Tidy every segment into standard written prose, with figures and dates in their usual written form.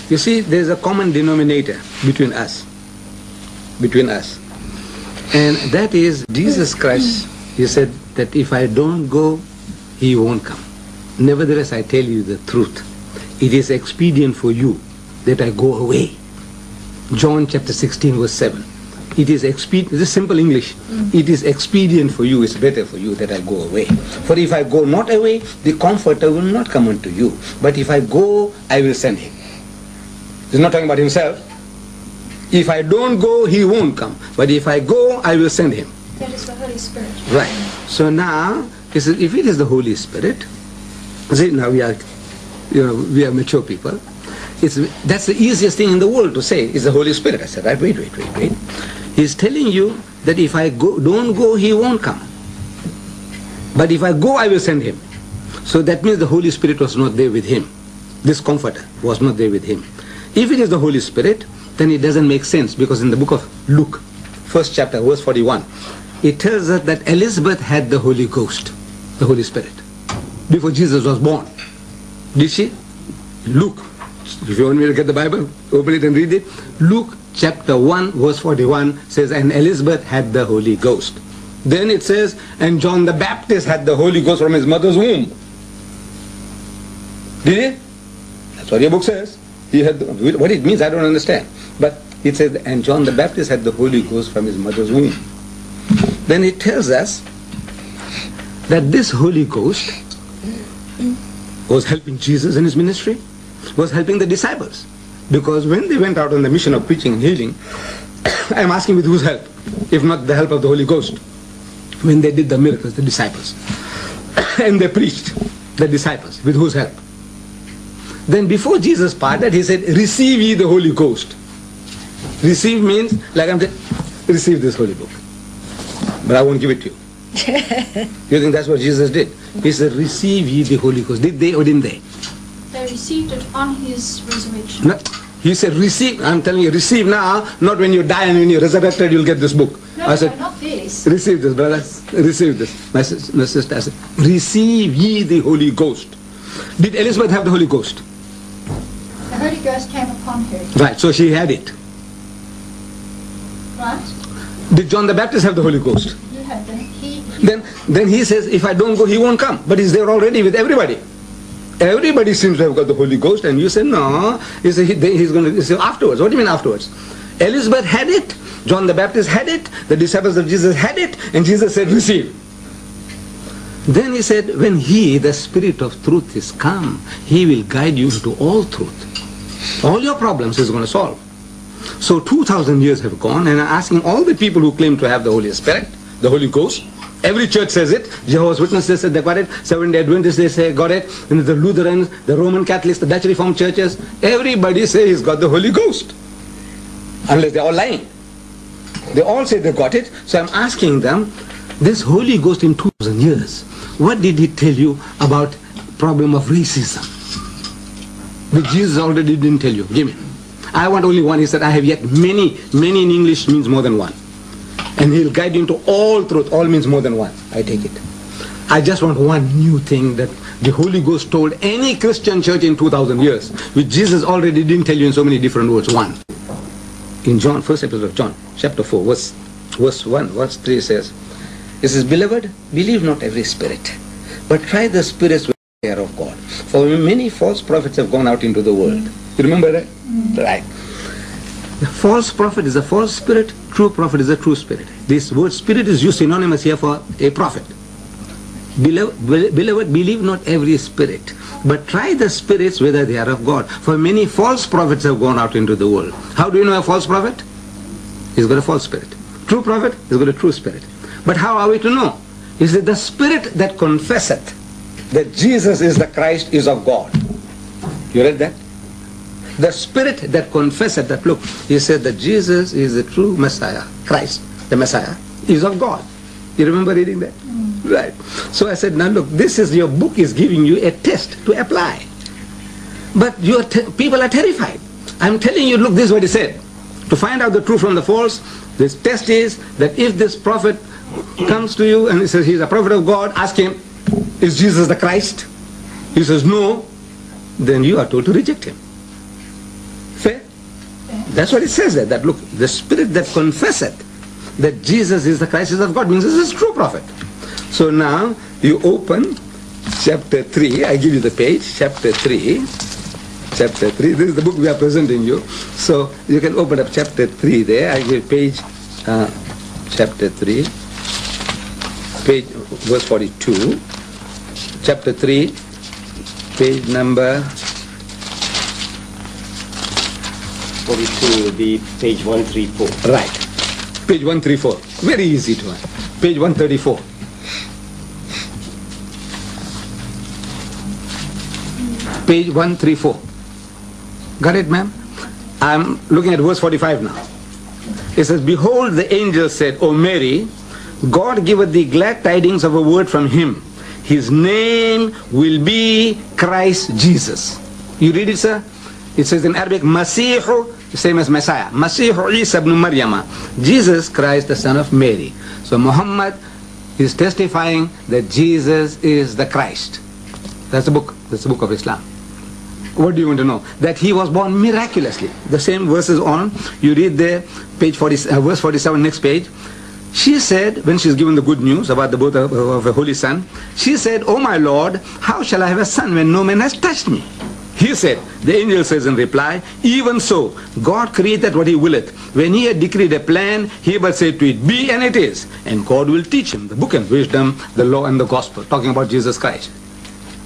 You see, there's a common denominator between us. And that is Jesus Christ. He said that if I don't go, he won't come. Nevertheless, I tell you the truth. It is expedient for you that I go away. John chapter 16 verse 7. It is expedient, this is simple English. It is expedient for you, it's better for you that I go away. For if I go not away, the Comforter will not come unto you. But if I go, I will send him. He's not talking about himself. If I don't go, he won't come. But if I go, I will send him. That is the Holy Spirit. Right. So now, he says, if it is the Holy Spirit, see, now we are mature people. That's the easiest thing in the world to say, is the Holy Spirit. I said, right, wait. He's telling you that if I don't go, he won't come. But if I go, I will send him. So that means the Holy Spirit was not there with him. This Comforter was not there with him. If it is the Holy Spirit, then it doesn't make sense, because in the book of Luke, 1st chapter, verse 41, it tells us that Elizabeth had the Holy Ghost, the Holy Spirit, before Jesus was born. Did she? Luke. If you want me to get the Bible, open it and read it. Luke chapter 1 verse 41 says, and Elizabeth had the Holy Ghost. Then it says, and John the Baptist had the Holy Ghost from his mother's womb. Did he? That's what your book says. He had what it means, I don't understand. But it says, and John the Baptist had the Holy Ghost from his mother's womb. Then it tells us that this Holy Ghost was helping Jesus in his ministry, was helping the disciples. Because when they went out on the mission of preaching and healing, I'm asking with whose help? If not the help of the Holy Ghost. When they did the miracles, the disciples. And they preached, the disciples, with whose help? Then before Jesus parted, he said, receive ye the Holy Ghost. Receive means, like I'm saying, receive this Holy Book. But I won't give it to you. You think that's what Jesus did? He said, receive ye the Holy Ghost. Did they or didn't they? They received it on his resurrection. No, he said, receive. I'm telling you, receive now, not when you die and when you're resurrected, you'll get this book. No, I said, not this. Receive this, brother. Receive this. My sister, I said, receive ye the Holy Ghost. Did Elizabeth have the Holy Ghost? The Holy Ghost came upon her. Right, so she had it. Right? Did John the Baptist have the Holy Ghost? You had them. Then he says, if I don't go, he won't come. But he's there already with everybody. Everybody seems to have got the Holy Ghost, and you say, no. He said, he's going to say, afterwards. What do you mean afterwards? Elizabeth had it, John the Baptist had it, the disciples of Jesus had it, and Jesus said, receive. Then he said, when he, the Spirit of truth, is come, he will guide you into all truth. All your problems he's going to solve. So 2,000 years have gone, and I'm asking all the people who claim to have the Holy Spirit, the Holy Ghost. Every church says it. Jehovah's Witnesses said they got it. Seventh-day Adventists, they say got it. And the Lutherans, the Roman Catholics, the Dutch Reformed churches, everybody say he's got the Holy Ghost. Unless they're all lying. They all say they got it. So I'm asking them, this Holy Ghost in 2,000 years, what did he tell you about problem of racism? Which Jesus already didn't tell you. Give me. I want only one. He said, I have yet many. Many in English means more than one. And he'll guide you into all truth. All means more than one. I take it. I just want one new thing that the Holy Ghost told any Christian church in 2,000 years, which Jesus already didn't tell you in so many different words. One. In John, first episode of John, chapter 4, verse 1, verse 3 says, it says, beloved, believe not every spirit, but try the spirits with the fear of God. For many false prophets have gone out into the world. You remember that? Right. The false prophet is a false spirit, true prophet is a true spirit. This word spirit is used synonymous here for a prophet. Beloved, believe not every spirit, but try the spirits whether they are of God. For many false prophets have gone out into the world. How do you know a false prophet? He's got a false spirit. True prophet, he's got a true spirit. But how are we to know? Is it the spirit that confesseth that Jesus is the Christ is of God? You read that? The spirit that confesseth that, look, he said that Jesus is the true Messiah, Christ, the Messiah, is of God. You remember reading that? Right. So I said, now look, this is your book is giving you a test to apply. But people are terrified. I'm telling you, look, this is what he said. To find out the true from the false, this test is that if this prophet comes to you and he says he's a prophet of God, ask him, is Jesus the Christ? He says no, then you are told to reject him. That's what it says there, that look, the spirit that confesseth that Jesus is the Christ is of God means this is true prophet. So now you open chapter 3, I give you the page, chapter 3, this is the book we are presenting you. So you can open up chapter 3 there, I give page, chapter 3, page, verse 42, chapter 3, page number 42 will be page 134. Right. Page 134. Very easy to find. Page 134. Page 134. Got it, ma'am? I'm looking at verse 45 now. It says, behold, the angel said, O Mary, God giveth thee glad tidings of a word from him. His name will be Christ Jesus. You read it, sir? It says in Arabic, Masihu, same as Messiah. Masihu Isa ibn Maryama. Jesus Christ, the son of Mary. So Muhammad is testifying that Jesus is the Christ. That's the book. That's the book of Islam. What do you want to know? That he was born miraculously. The same verses on. You read there, page 40, verse 47, next page. She said, when she's given the good news about the birth of a holy son, she said, O my Lord, how shall I have a son when no man has touched me? He said, the angel says in reply, even so, God created what he willeth. When he had decreed a plan, he but said to it, be, and it is. And God will teach him the book and wisdom, the law and the gospel. Talking about Jesus Christ.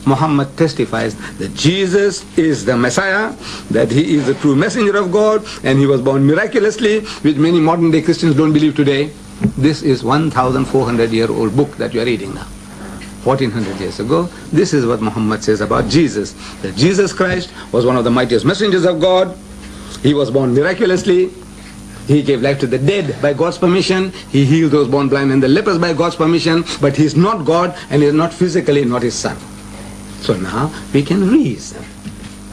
Muhammad testifies that Jesus is the Messiah, that he is the true messenger of God, and he was born miraculously, which many modern day Christians don't believe today. This is 1,400-year-old book that you are reading now. 1400 years ago, this is what Muhammad says about Jesus. That Jesus Christ was one of the mightiest messengers of God. He was born miraculously. He gave life to the dead by God's permission. He healed those born blind and the lepers by God's permission. But he's not God, and he's not physically not his son. So now we can reason.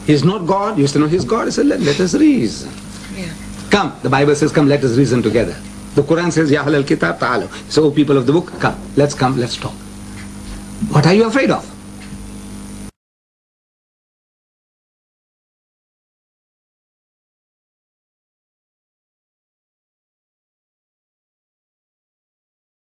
He's not God. You used to know he's God. He said, let us reason. Yeah. Come. The Bible says, come, let us reason together. The Quran says, Ya ahlal kitab ta'alu. So, people of the book, come, let's talk. What are you afraid of?